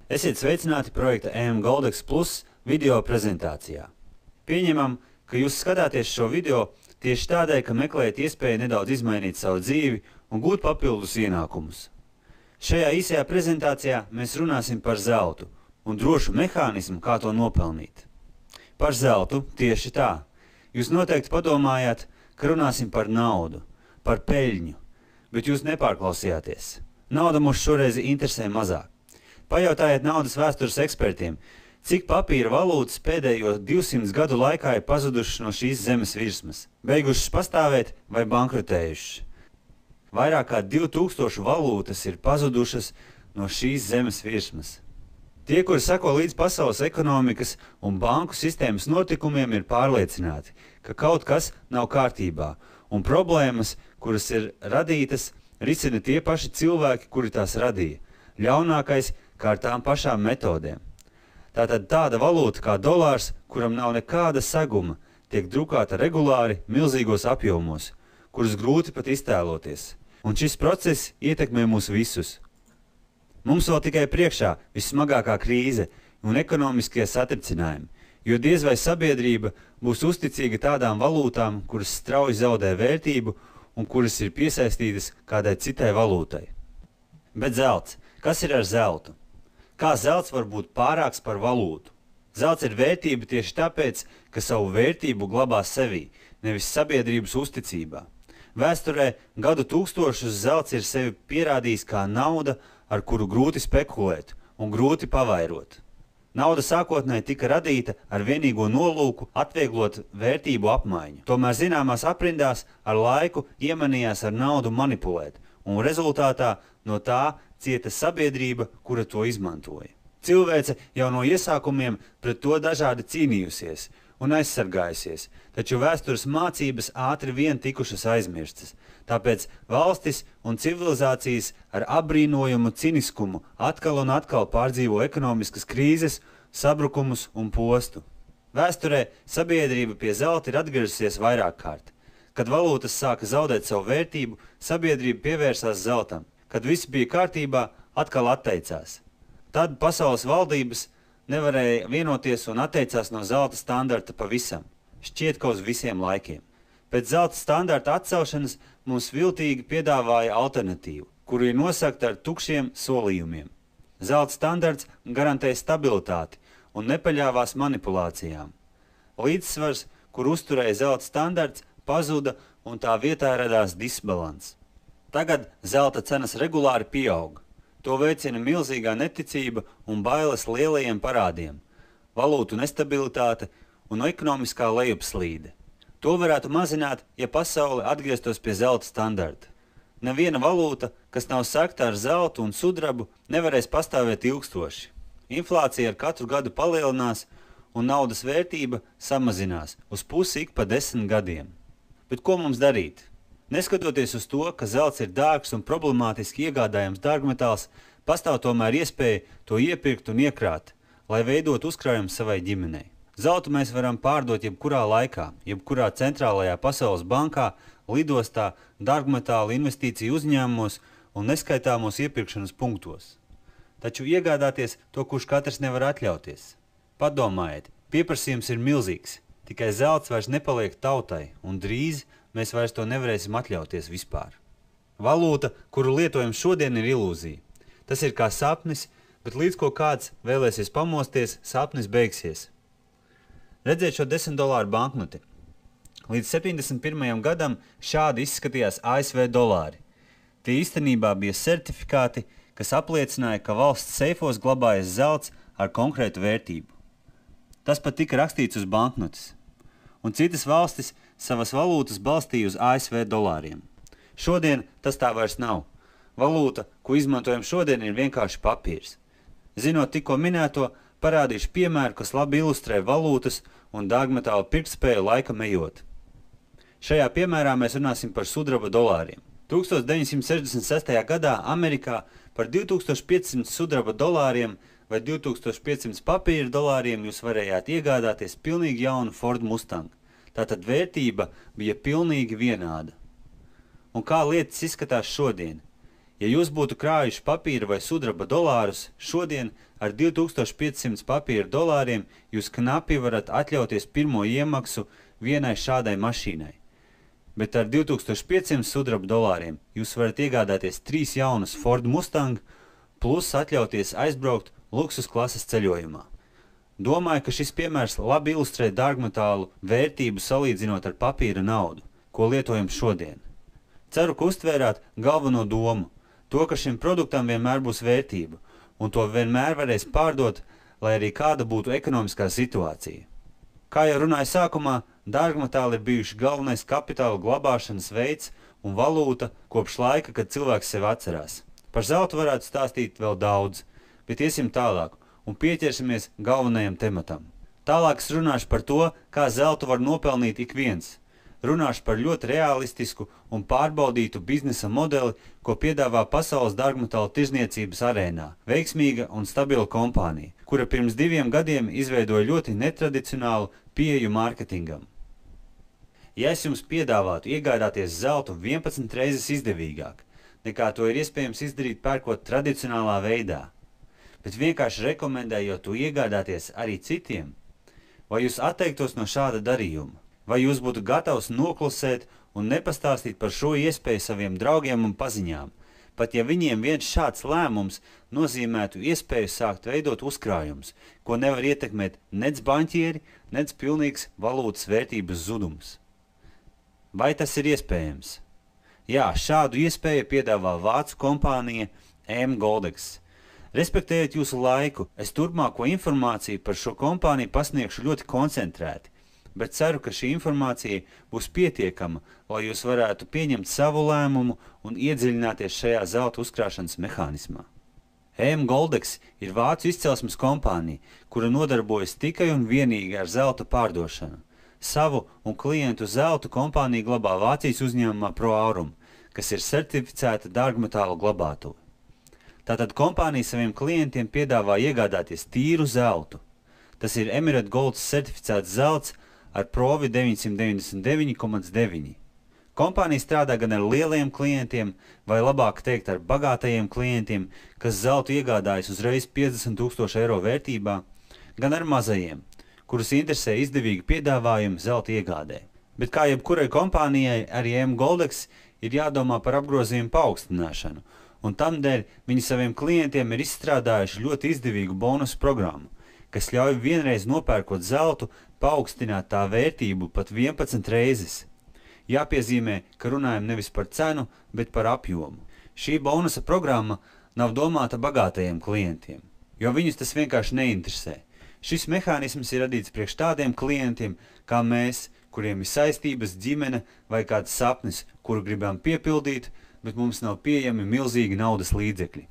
Esiet sveicināti projekta EM Goldex Plus video prezentācijā. Pieņemam, ka jūs skatāties šo video tieši tādēļ, ka meklējat iespēju nedaudz izmainīt savu dzīvi un gūt papildus ienākumus. Šajā īsajā prezentācijā mēs runāsim par zeltu un drošu mehānismu, kā to nopelnīt. Par zeltu tieši tā. Jūs noteikti padomājāt, ka runāsim par naudu, par peļņu, bet jūs nepārklausījāties. Nauda mūs šoreiz interesē mazāk. Pajautājiet naudas vēstures ekspertiem, cik papīra valūtas pēdējo 200 gadu laikā ir pazudušas no šīs zemes virsmas, beigušas pastāvēt vai bankrotējušas. Vairāk kā 2000 valūtas ir pazudušas no šīs zemes virsmas. Tie, kuri sako līdz pasaules ekonomikas un banku sistēmas notikumiem, ir pārliecināti, ka kaut kas nav kārtībā, un problēmas, kuras ir radītas, risina tie paši cilvēki, kuri tās radīja. Ļaunākais kā ar tām pašām metodēm. Tātad tāda valūta kā dolārs, kuram nav nekāda seguma, tiek drukāta regulāri milzīgos apjomos, kurus grūti pat iztēloties. Un šis process ietekmē mūs visus. Mums vēl tikai priekšā vissmagākā krīze un ekonomiskie satricinājumi, jo diez vai sabiedrība būs uzticīga tādām valūtām, kuras strauji zaudē vērtību un kuras ir piesaistītas kādai citai valūtai. Bet zelts. Kas ir ar zeltu? Kā zelts var būt pārāks par valūtu? Zelts ir vērtība tieši tāpēc, ka savu vērtību glabā sevī, nevis sabiedrības uzticībā. Vēsturē gadu tūkstošus zelts ir sevi pierādījis kā nauda, ar kuru grūti spekulēt un grūti pavairot. Nauda sākotnēji tika radīta ar vienīgo nolūku atvieglot vērtību apmaiņu. Tomēr zināmās aprindās ar laiku iemanījās ar naudu manipulēt, un rezultātā no tā cieta sabiedrība, kura to izmantoja. Cilvēce jau no iesākumiem pret to dažādi cīnījusies un aizsargājusies, taču vēstures mācības ātri vien tikušas aizmirstas. Tāpēc valstis un civilizācijas ar apbrīnojumu ciniskumu atkal un atkal pārdzīvo ekonomiskas krīzes, sabrukumus un postu. Vēsturē sabiedrība pie zelta ir atgriezusies vairāk kārt. Kad valūtas sāka zaudēt savu vērtību, sabiedrība pievērsās zeltam. Kad viss bija kārtībā, atkal atteicās. Tad pasaules valdības nevarēja vienoties un atteicās no zelta standarta pavisam. Šķiet, ka uz visiem laikiem. Pēc zelta standarta atcelšanas mums viltīgi piedāvāja alternatīvu, kuru ir nosakta ar tukšiem solījumiem. Zelta standarts garantē stabilitāti un nepaļāvās manipulācijām. Līdzsvars, kur uzturēja zelta standarts, pazuda un tā vietā radās disbalans. Tagad zelta cenas regulāri pieaug. To veicina milzīgā neticība un bailes lielajiem parādiem, valūtu nestabilitāte un ekonomiskā lejupslīde. To varētu mazināt, ja pasaule atgrieztos pie zelta standarta. Neviena valūta, kas nav sekta ar zeltu un sudrabu, nevarēs pastāvēt ilgstoši. Inflācija ar katru gadu palielinās un naudas vērtība samazinās uz pusi ik pa 10 gadiem. Bet ko mums darīt? Neskatoties uz to, ka zelts ir dārgs un problemātiski iegādājams dārgmetāls, pastāv tomēr iespēja to iepirkt un iekrāt, lai veidot uzkrājumu savai ģimenei. Zeltu mēs varam pārdot jebkurā laikā, jebkurā centrālajā pasaules bankā, lidostā, dārgmetālu investīciju uzņēmumos un neskaitāmos iepirkšanas punktos. Taču iegādāties to, kurš katrs nevar atļauties. Padomājiet, pieprasījums ir milzīgs, tikai zelts vairs nepaliek tautai un drīz mēs vairs to nevarēsim atļauties vispār. Valūta, kuru lietojam šodien, ir ilūzija. Tas ir kā sapnis, bet līdz ko kāds vēlēsies pamosties, sapnis beigsies. Redziet šo $10 banknoti. Līdz 71. gadam šādi izskatījās ASV dolāri. Tie īstenībā bija certifikāti, kas apliecināja, ka valsts seifos glabājas zelts ar konkrētu vērtību. Tas pat tika rakstīts uz banknotes. Un citas valstis savas valūtas balstīja uz ASV dolāriem. Šodien tas tā vairs nav. Valūta, ko izmantojam šodien, ir vienkārši papīrs. Zinot tikko minēto, parādīšu piemēru, kas labi ilustrē valūtas un dārgmetālu pirktspēju laikam ejot. Šajā piemērā mēs runāsim par sudraba dolāriem. 1966. gadā Amerikā par 2500 sudraba dolāriem vai 2500 papīra dolāriem jūs varējāt iegādāties pilnīgi jaunu Ford Mustang. Tātad vērtība bija pilnīgi vienāda. Un kā lietas izskatās šodien? Ja jūs būtu krājuši papīra vai sudraba dolārus, šodien ar 2500 papīra dolāriem jūs knapi varat atļauties pirmo iemaksu vienai šādai mašīnai. Bet ar 2500 sudraba dolāriem jūs varat iegādāties 3 jaunus Ford Mustang, plus atļauties aizbraukt luksus klases ceļojumā. Domāju, ka šis piemērs labi ilustrē dārgmetālu vērtību salīdzinot ar papīra naudu, ko lietojam šodien. Ceru, ka uztvērāt galveno domu, to, ka šim produktam vienmēr būs vērtība, un to vienmēr varēs pārdot, lai arī kāda būtu ekonomiskā situācija. Kā jau runāju sākumā, dārgmetāli ir bijuši galvenais kapitāla glabāšanas veids un valūta kopš laika, kad cilvēks sevi atcerās. Par zeltu varētu stāstīt vēl daudz, bet iesim tālāk un pieķersimies galvenajam tematam. Tālāk es runāšu par to, kā zeltu var nopelnīt ik viens. Runāšu par ļoti realistisku un pārbaudītu biznesa modeli, ko piedāvā pasaules dārgmetālu tirzniecības arēnā. Veiksmīga un stabila kompānija, kura pirms 2 gadiem izveidoja ļoti netradicionālu pieeju mārketingam. Ja es jums piedāvātu iegādāties zeltu 11 reizes izdevīgāk, nekā to ir iespējams izdarīt pērkot tradicionālā veidā, bet vienkārši rekomendējot to iegādāties arī citiem, vai jūs atteiktos no šāda darījuma? Vai jūs būtu gatavs noklusēt un nepastāstīt par šo iespēju saviem draugiem un paziņām, pat ja viņiem viens šāds lēmums nozīmētu iespēju sākt veidot uzkrājumus, ko nevar ietekmēt nec baņķieri, nec pilnīgs valūtas vērtības zudums? Vai tas ir iespējams? Jā, šādu iespēju piedāvā vācu kompānija M Goldex. Respektējot jūsu laiku, es turpmāko informāciju par šo kompāniju pasniegšu ļoti koncentrēti, bet ceru, ka šī informācija būs pietiekama, lai jūs varētu pieņemt savu lēmumu un iedziļināties šajā zelta uzkrāšanas mehānismā. M Goldex ir vācu izcelsmes kompānija, kura nodarbojas tikai un vienīgi ar zelta pārdošanu. Savu un klientu zeltu kompānija glabā Vācijas uzņēmumā Pro Aurum, kas ir certificēta dārgmetālu glabātuve. Tātad kompānija saviem klientiem piedāvā iegādāties tīru zeltu. Tas ir Emirate Gold certificēts zelts ar provi 999,9. Kompānija strādā gan ar lieliem klientiem, vai labāk teikt ar bagātajiem klientiem, kas zeltu iegādājas uzreiz 50 000 eiro vērtībā, gan ar mazajiem, kurus interesē izdevīgi piedāvājumi zelta iegādē. Bet kā jebkurai kompānijai, arī M Goldex ir jādomā par apgrozījumu paaugstināšanu, un tamdēļ viņi saviem klientiem ir izstrādājuši ļoti izdevīgu bonusu programmu, kas ļauj vienreiz nopērkot zeltu paaugstināt tā vērtību pat 11 reizes. Jāpiezīmē, ka runājam nevis par cenu, bet par apjomu. Šī bonusa programma nav domāta bagātajiem klientiem, jo viņus tas vienkārši neinteresē. Šis mehānisms ir radīts priekš tādiem klientiem, kā mēs, kuriem ir saistības, ģimene vai kāds sapnis, kuru gribam piepildīt, bet mums nav pieejami milzīgi naudas līdzekļi.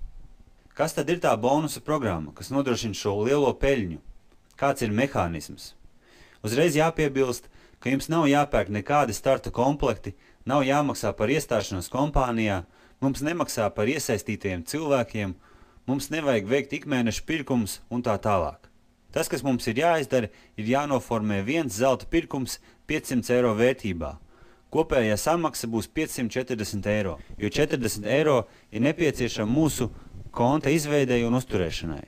Kas tad ir tā bonusa programma, kas nodrošina šo lielo peļņu? Kāds ir mehānisms? Uzreiz jāpiebilst, ka jums nav jāpērk nekādi starta komplekti, nav jāmaksā par iestāšanos kompānijā, mums nemaksā par iesaistītajiem cilvēkiem, mums nevajag veikt ikmēneša pirkumus un tā tālāk. Tas, kas mums ir jāizdara, ir jānoformē viens zelta pirkums 500 eiro vērtībā. Kopējā samaksa būs 540 eiro, jo 40 eiro ir nepieciešama mūsu konta izveidei un uzturēšanai.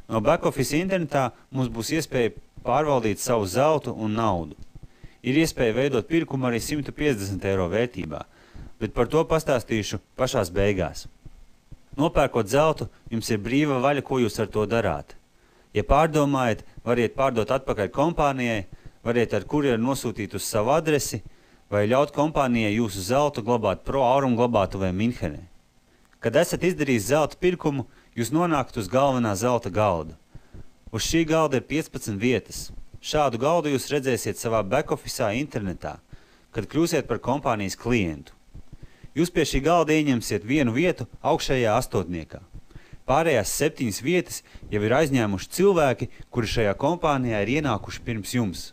No back-office internetā mums būs iespēja pārvaldīt savu zeltu un naudu. Ir iespēja veidot pirkumu arī 150 eiro vērtībā, bet par to pastāstīšu pašās beigās. Nopērkot zeltu, jums ir brīva vaļa, ko jūs ar to darāt. Ja pārdomājat, variet pārdot atpakaļ kompānijai, variet ar kurjeru nosūtīt uz savu adresi, vai ļaut kompānijai jūsu zeltu glabāt Pro Aurum glabātuvē Minhenē. Kad esat izdarījis zelta pirkumu, jūs nonākat uz galvenā zelta galda. Uz šī galda ir 15 vietas. Šādu galdu jūs redzēsiet savā back-office'ā internetā, kad kļūsiet par kompānijas klientu. Jūs pie šī galda ieņemsiet vienu vietu augšējā astotniekā. Pārējās 7 vietas jau ir aizņēmuši cilvēki, kuri šajā kompānijā ir ienākuši pirms jums.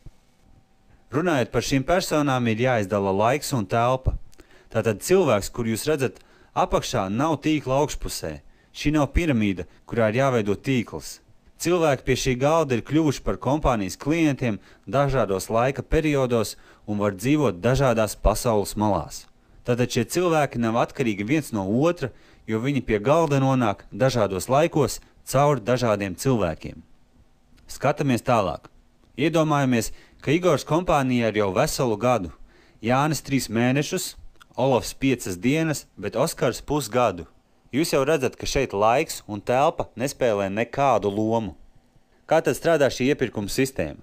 Runājot par šīm personām, ir jāizdala laiks un telpa. Tātad cilvēks, kur jūs redzat apakšā, nav tīkla augšpusē. Šī nav piramīda, kurā ir jāveido tīkls. Cilvēki pie šī galda ir kļuvuši par kompānijas klientiem dažādos laika periodos un var dzīvot dažādās pasaules malās. Tātad šie cilvēki nav atkarīgi viens no otra, jo viņi pie galda nonāk dažādos laikos caur dažādiem cilvēkiem. Skatāmies tālāk. Iedomājamies, ka Igors kompānija ir jau veselu gadu, Jānis 3 mēnešus, Olofs 5 dienas, bet Oskars pusgadu. Jūs jau redzat, ka šeit laiks un telpa nespēlē nekādu lomu. Kā tad strādā šī iepirkuma sistēma?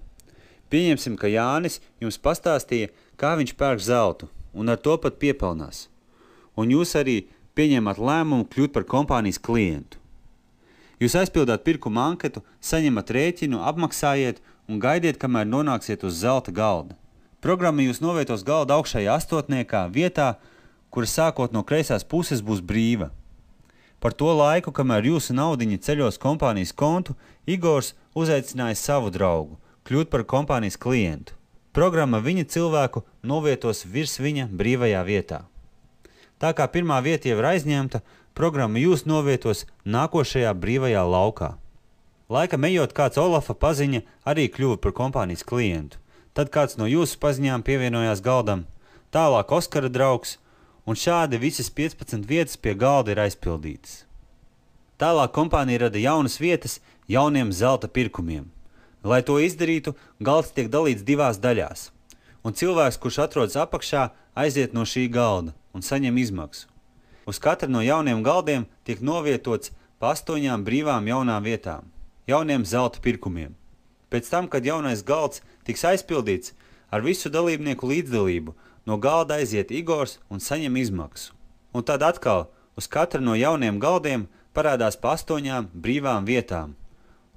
Pieņemsim, ka Jānis jums pastāstīja, kā viņš pērk zeltu, un ar to pat piepelnās. Un jūs arī pieņemat lēmumu kļūt par kompānijas klientu. Jūs aizpildāt pirkuma anketu, saņemat rēķinu, apmaksājiet un gaidiet, kamēr nonāksiet uz zelta galda. Programma jūs novietos galda augšējā astotniekā vietā, kura sākot no kreisās puses būs brīva. Par to laiku, kamēr jūsu naudiņa ceļos kompānijas kontu, Igors uzaicināja savu draugu, kļūt par kompānijas klientu. Programma viņa cilvēku novietos virs viņa brīvajā vietā. Tā kā pirmā vieta jau ir aizņemta, programma jūs novietos nākošajā brīvajā laukā. Laikam ejot kāds Olafa paziņa arī kļuva par kompānijas klientu. Tad kāds no jūsu paziņām pievienojās galdam, tālāk Oskara draugs, un šādi visas 15 vietas pie galda ir aizpildītas. Tālāk kompānija rada jaunas vietas jauniem zelta pirkumiem. Lai to izdarītu, galds tiek dalīts 2 daļās, un cilvēks, kurš atrodas apakšā, aiziet no šī galda un saņem izmaksu. Uz katru no jauniem galdiem tiek novietots pa 8 brīvām jaunām vietām, jauniem zelta pirkumiem. Pēc tam, kad jaunais galds tiks aizpildīts, ar visu dalībnieku līdzdalību no galda aiziet Igors un saņem izmaksu. Un tad atkal uz katru no jauniem galdiem parādās pa 8 brīvām vietām,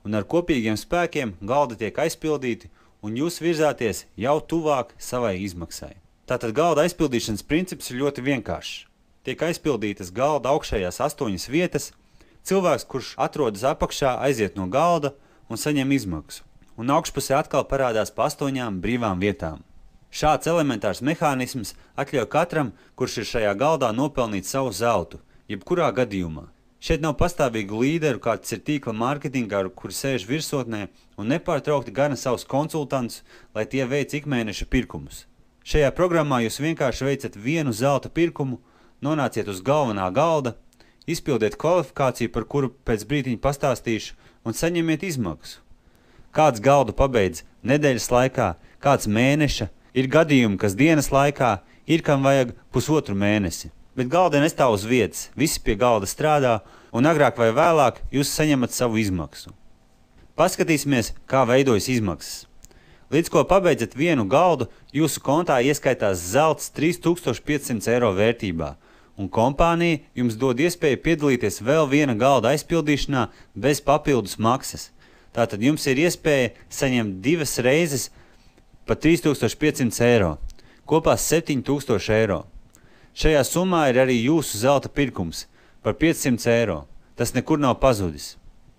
un ar kopīgiem spēkiem galda tiek aizpildīti, un jūs virzāties jau tuvāk savai izmaksai. Tātad galda aizpildīšanas princips ir ļoti vienkāršs. Tiek aizpildītas galda augšējās 8 vietas, cilvēks, kurš atrodas apakšā, aiziet no galda un saņem izmaksu, un augšpusē atkal parādās pa 8 brīvām vietām. Šāds elementārs mehānisms atļauj katram, kurš ir šajā galdā, nopelnīt savu zeltu, jebkurā gadījumā. Šeit nav pastāvīgu līderu, kāds ir tīkla mārketingā, kuri sēž virsotnē un nepārtraukti gana savus konsultantus, lai tie veic ikmēneša pirkumus. Šajā programmā jūs vienkārši veicat vienu zelta pirkumu, nonāciet uz galvenā galda, izpildiet kvalifikāciju, par kuru pēc brītiņa pastāstīšu, un saņemiet izmaksu. Kāds galdu pabeidz nedēļas laikā, kāds mēneša, ir gadījumi, kas dienas laikā, ir kam vajag 1,5 mēnesi. Bet galda nestāv uz vietas, visi pie galda strādā, un agrāk vai vēlāk jūs saņemat savu izmaksu. Paskatīsimies, kā veidojas izmaksas. Līdz ko pabeidzat vienu galdu, jūsu kontā ieskaitās zelts 3500 eiro vērtībā, un kompānija jums dod iespēju piedalīties vēl viena galda aizpildīšanā bez papildus maksas. Tātad jums ir iespēja saņemt 2 reizes pa 3500 eiro, kopā 7000 eiro. Šajā summā ir arī jūsu zelta pirkums par 500 eiro. Tas nekur nav pazudis.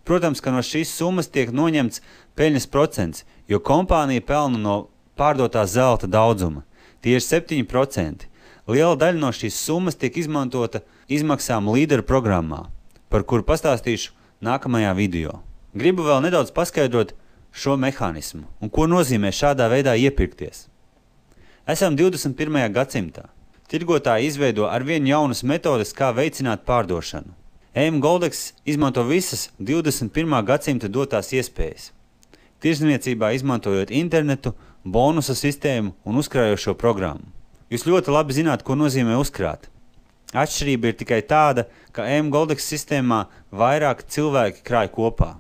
Protams, ka no šīs summas tiek noņemts peļņas procents, jo kompānija pelna no pārdotā zelta daudzuma. Tie ir 7%. Liela daļa no šīs summas tiek izmantota izmaksām līderu programmā, par kuru pastāstīšu nākamajā video. Gribu vēl nedaudz paskaidrot šo mehānismu un ko nozīmē šādā veidā iepirkties. Esam 21. gadsimtā. Tirgotāji izveido arvien jaunas metodes, kā veicināt pārdošanu. EM Goldex izmanto visas 21. gadsimta dotās iespējas. Tirzniecībā izmantojot internetu, bonusa sistēmu un uzkrājošo programmu. Jūs ļoti labi zināt, ko nozīmē uzkrāt. Atšķirība ir tikai tāda, ka EM Goldex sistēmā vairāk cilvēki krāj kopā.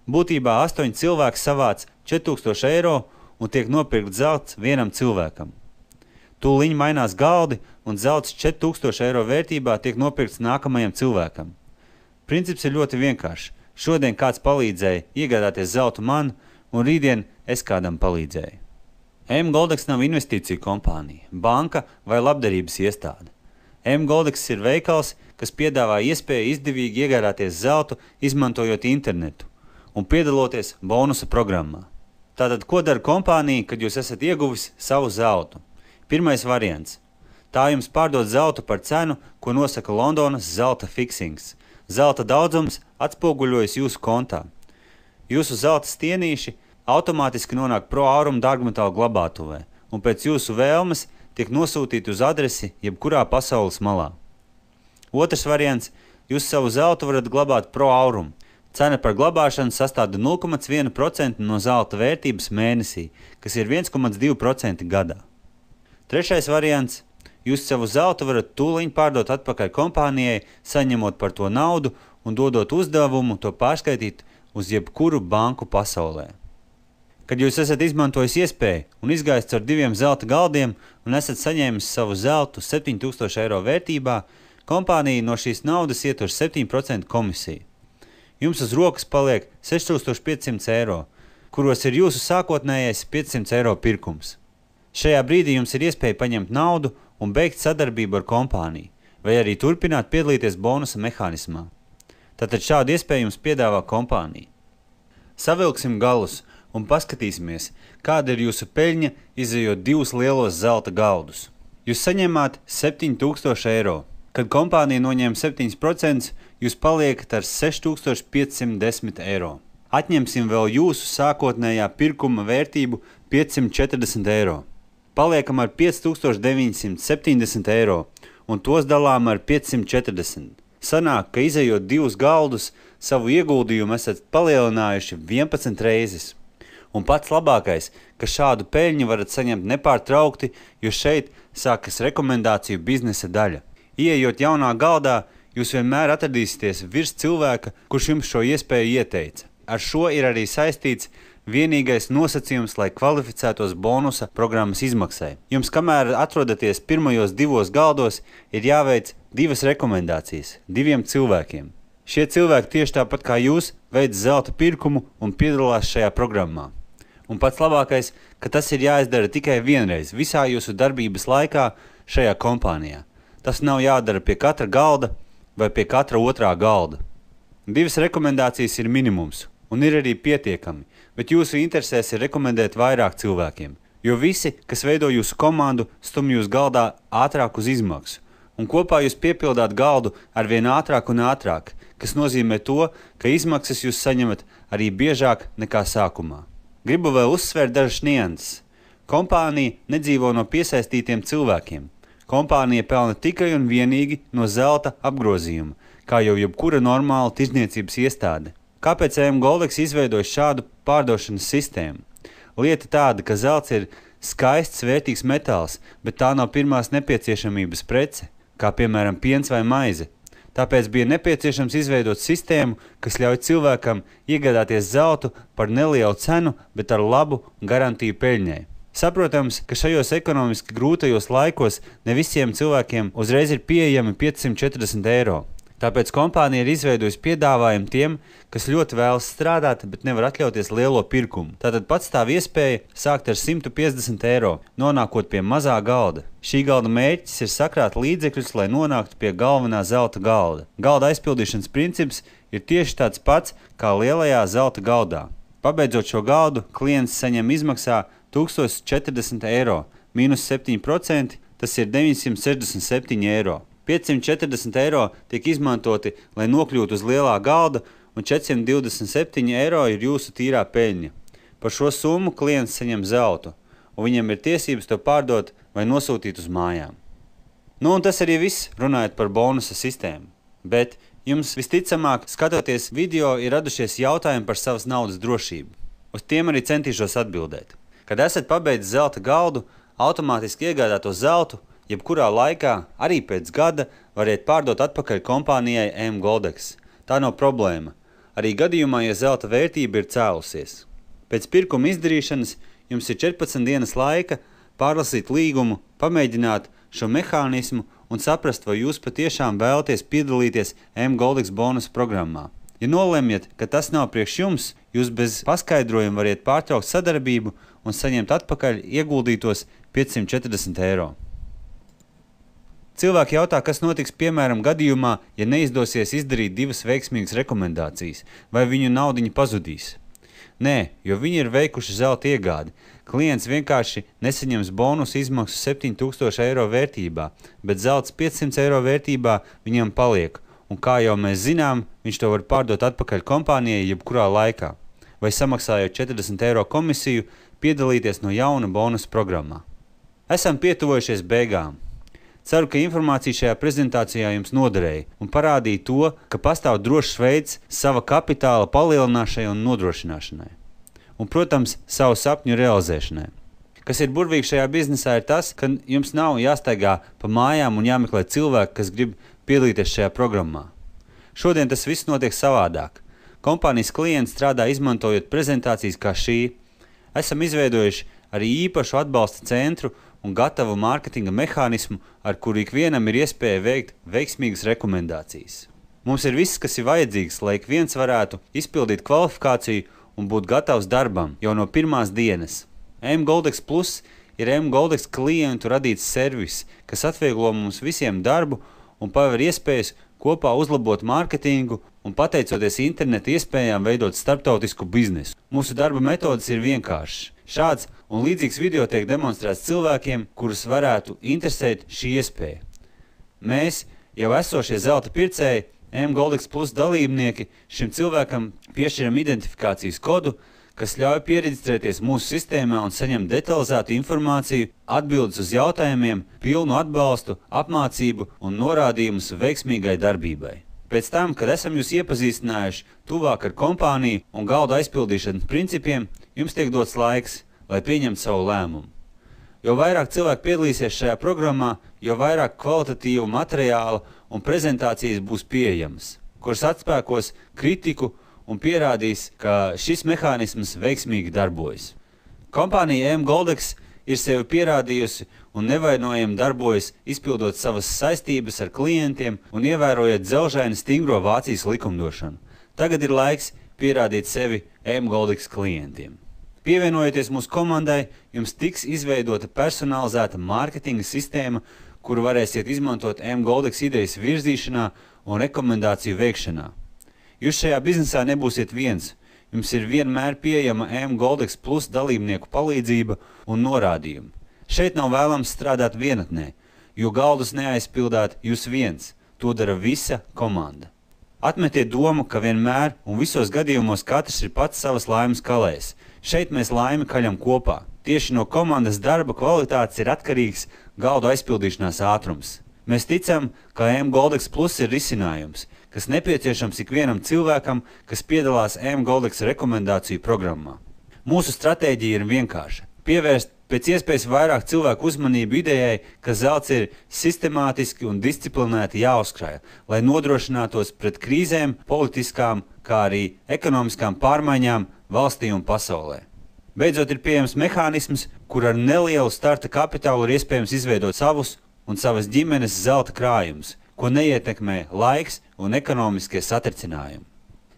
Būtībā 8 cilvēki savāc 4000 eiro un tiek nopirkt zelts vienam cilvēkam. Tūliņ mainās galdi un zelts 4000 eiro vērtībā tiek nopirkts nākamajam cilvēkam. Princips ir ļoti vienkāršs. Šodien kāds palīdzēja iegādāties zeltu man, un rītdien es kādam palīdzēju. EM Goldex nav investīciju kompānija, banka vai labdarības iestāde. EM Goldex ir veikals, kas piedāvā iespēju izdevīgi iegādāties zeltu, izmantojot internetu un piedaloties bonusa programmā. Tātad, ko dara kompānija, kad jūs esat ieguvis savu zeltu? Pirmais variants. Tā jums pārdod zeltu par cenu, ko nosaka Londonas zelta fiksings. Zelta daudzums atspoguļojas jūsu kontā. Jūsu zelta stienīši automātiski nonāk pro ārumu dārgmetālu glabātuvē un pēc jūsu vēlmes tiek nosūtīti uz adresi jebkurā pasaules malā. Otrs variants jūs savu zeltu varat glabāt pro aurum. Cena par glabāšanu sastāda 0,1% no zelta vērtības mēnesī, kas ir 1,2% gadā. Trešais variants. Jūs savu zeltu varat tūliņ pārdot atpakaļ kompānijai, saņemot par to naudu un dodot uzdevumu to pārskaitīt uz jebkuru banku pasaulē. Kad jūs esat izmantojis iespēju un izgājis caur 2 zelta galdiem un esat saņēmis savu zeltu 7000 eiro vērtībā, kompānija no šīs naudas ietur 7% komisiju. Jums uz rokas paliek 6500 eiro, kuros ir jūsu sākotnējais 500 eiro pirkums. Šajā brīdī jums ir iespēja paņemt naudu un beigt sadarbību ar kompāniju, vai arī turpināt piedalīties bonusa mehānismā. Tātad šādu iespēju jums piedāvā kompānija. Savilksim galus un paskatīsimies, kāda ir jūsu peļņa, izejot 2 lielos zelta galdus. Jūs saņemāt 7000 eiro. Kad kompānija noņem 7%, jūs paliekat ar 6510 eiro. Atņemsim vēl jūsu sākotnējā pirkuma vērtību 540 eiro. Paliekam ar 5970 eiro un tos dalām ar 540. Sanāk, ka izejot 2 galdus, savu ieguldījumu esat palielinājuši 11 reizes. Un pats labākais, ka šādu peļņu varat saņemt nepārtraukti, jo šeit sākas rekomendāciju biznesa daļa. Ieejot jaunā galdā, jūs vienmēr atradīsieties virs cilvēka, kurš jums šo iespēju ieteica. Ar šo ir arī saistīts vienīgais nosacījums, lai kvalificētos bonusa programmas izmaksai. Jums, kamēr atrodaties pirmajos 2 galdos, ir jāveic 2 rekomendācijas 2 cilvēkiem. Šie cilvēki tieši tāpat kā jūs veic zelta pirkumu un piedalās šajā programmā. Un pats labākais, ka tas ir jāizdara tikai vienreiz visā jūsu darbības laikā šajā kompānijā. Tas nav jādara pie katra galda vai pie katra otrā galda. 2 rekomendācijas ir minimums un ir arī pietiekami, bet jūsu interesēs ir rekomendēt vairāk cilvēkiem, jo visi, kas veido jūsu komandu, stumj jūs galdā ātrāk uz izmaksu. Un kopā jūs piepildāt galdu arvien ātrāk un ātrāk, kas nozīmē to, ka izmaksas jūs saņemat arī biežāk nekā sākumā. Gribu vēl uzsvērt dažas nianses. Kompānija nedzīvo no piesaistītiem cilvēkiem. Kompānija pelna tikai un vienīgi no zelta apgrozījuma, kā jau jebkura normāla tirdzniecības iestāde. Kāpēc EM Goldex izveidoja šādu pārdošanas sistēmu? Lieta tāda, ka zelts ir skaists, vērtīgs metāls, bet tā nav pirmās nepieciešamības prece, kā piemēram piens vai maize. Tāpēc bija nepieciešams izveidot sistēmu, kas ļauj cilvēkam iegādāties zeltu par nelielu cenu, bet ar labu garantiju peļņai. Saprotams, ka šajos ekonomiski grūtajos laikos ne visiem cilvēkiem uzreiz ir pieejami 540 eiro. Tāpēc kompānija ir izveidojusi piedāvājumu tiem, kas ļoti vēlas strādāt, bet nevar atļauties lielo pirkumu. Tātad pastāv iespēja sākt ar 150 eiro, nonākot pie mazā galda. Šī galda mērķis ir sakrāt līdzekļus, lai nonāktu pie galvenā zelta galda. Galda aizpildīšanas princips ir tieši tāds pats kā lielajā zelta galdā. Pabeidzot šo galdu, klients saņem izmaksā 1040 eiro, mīnus 7%, tas ir 967 eiro. 540 eiro tiek izmantoti, lai nokļūtu uz lielā galda, un 427 eiro ir jūsu tīrā peļņa. Par šo summu klients saņem zeltu, un viņam ir tiesības to pārdot vai nosūtīt uz mājām. Nu, un tas arī viss, runājot par bonusa sistēmu. Bet jums visticamāk, skatoties video, ir radušies jautājumi par savas naudas drošību. Uz tiem arī centīšos atbildēt. Kad esat pabeidzis zelta galdu, automātiski iegādāto zeltu, jebkurā laikā, arī pēc gada, variet pārdot atpakaļ kompānijai EM Goldex. Tā nav problēma. Arī gadījumā, ja zelta vērtība ir cēlusies. Pēc pirkuma izdarīšanas jums ir 14 dienas laika pārlasīt līgumu, pamēģināt šo mehānismu un saprast, vai jūs patiešām vēlaties piedalīties EM Goldex bonusa programmā. Ja nolemjat, ka tas nav priekš jums, jūs bez paskaidrojuma variet pārtraukt sadarbību un saņemt atpakaļ ieguldītos 540 eiro. Cilvēki jautā, kas notiks piemēram gadījumā, ja neizdosies izdarīt 2 veiksmīgas rekomendācijas, vai viņu naudiņa pazudīs. Nē, jo viņi ir veikuši zelta iegādi. Klients vienkārši nesaņems bonusu izmaksu 7000 eiro vērtībā, bet zelts 500 eiro vērtībā viņam paliek, un kā jau mēs zinām, viņš to var pārdot atpakaļ kompānijai jebkurā laikā, vai samaksājot 40 eiro komisiju, piedalīties no jauna bonusa programmā. Esam pietuvojušies beigām. Ceru, ka informācija šajā prezentācijā jums noderēja un parādīja to, ka pastāv drošs veids sava kapitāla palielināšanai un nodrošināšanai. Un, protams, savu sapņu realizēšanai. Kas ir burvīgi šajā biznesā ir tas, ka jums nav jāstaigā pa mājām un jāmeklē cilvēki, kas grib piedalīties šajā programmā. Šodien tas viss notiek savādāk. Kompānijas klienti strādā izmantojot prezentācijas kā šī. Esam izveidojuši arī īpašu atbalsta centru un gatavu mārketinga mehānismu, ar kuru ikvienam ir iespēja veikt veiksmīgas rekomendācijas. Mums ir viss, kas ir vajadzīgs, lai ik viens varētu izpildīt kvalifikāciju un būt gatavs darbam jau no pirmās dienas. mGoldex Plus ir mGoldex klientu radīts servis, kas atvieglo mums visiem darbu un paver iespējas kopā uzlabot mārketingu un pateicoties internetu iespējām veidot starptautisku biznesu. Mūsu darba metodas ir vienkāršas. Šāds un līdzīgs video tiek demonstrēts cilvēkiem, kurus varētu interesēt šī iespēja. Mēs, jau esošie zelta pircēji, mGoldex Plus dalībnieki, šim cilvēkam piešķiram identifikācijas kodu, kas ļauj piereģistrēties mūsu sistēmā un saņemt detalizētu informāciju, atbildes uz jautājumiem, pilnu atbalstu, apmācību un norādījumus veiksmīgai darbībai. Pēc tam, kad esam jūs iepazīstinājuši tuvāk ar kompāniju un galda aizpildīšanas principiem, jums tiek dots laiks, lai pieņemtu savu lēmumu. Jo vairāk cilvēku piedalīsies šajā programmā, jo vairāk kvalitatīvu materiālu un prezentācijas būs pieejamas, kuras atspēkos kritiku un pierādīs, ka šis mehānisms veiksmīgi darbojas. Kompānija mGoldex ir sevi pierādījusi un nevainojami darbojas, izpildot savas saistības ar klientiem un ievērojot dzelžaini stingro Vācijas likumdošanu. Tagad ir laiks pierādīt sevi mGoldex klientiem. Pievienojoties mūsu komandai, jums tiks izveidota personalizēta mārketinga sistēma, kuru varēsiet izmantot mGoldex idejas virzīšanā un rekomendāciju veikšanā. Jūs šajā biznesā nebūsiet viens. Jums ir vienmēr pieejama mGoldex Plus dalībnieku palīdzība un norādījumi. Šeit nav vēlams strādāt vienatnē, jo galdus neaizpildāt jūs viens. To dara visa komanda. Atmetiet domu, ka vienmēr un visos gadījumos katrs ir pats savas laimes kalējs. Šeit mēs laimi kaļam kopā. Tieši no komandas darba kvalitātes ir atkarīgs galdu aizpildīšanās ātrums. Mēs ticam, ka mGoldex Plus ir risinājums, kas nepieciešams ikvienam cilvēkam, kas piedalās mGoldex rekomendāciju programmā. Mūsu stratēģija ir vienkārša – pievērst pēc iespējas vairāk cilvēku uzmanību idejai, ka zelts ir sistemātiski un disciplinēti jāuzkrāj, lai nodrošinātos pret krīzēm, politiskām, kā arī ekonomiskām pārmaiņām valstī un pasaulē. Beidzot ir pieejams mehānisms, kur ar nelielu starta kapitālu ir iespējams izveidot savus un savas ģimenes zelta krājumus, ko neietekmē laiks un ekonomiskie satricinājumi.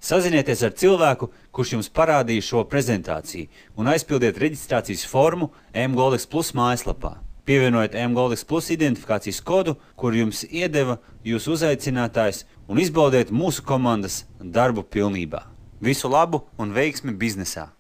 Sazinieties ar cilvēku, kurš jums parādīja šo prezentāciju, un aizpildiet reģistrācijas formu mGoldex Plus mājaslapā. Pievienojiet mGoldex Plus identifikācijas kodu, kuru jums iedeva jūsu uzaicinātājs, un izbaudiet mūsu komandas darbu pilnībā. Visu labu un veiksmi biznesā!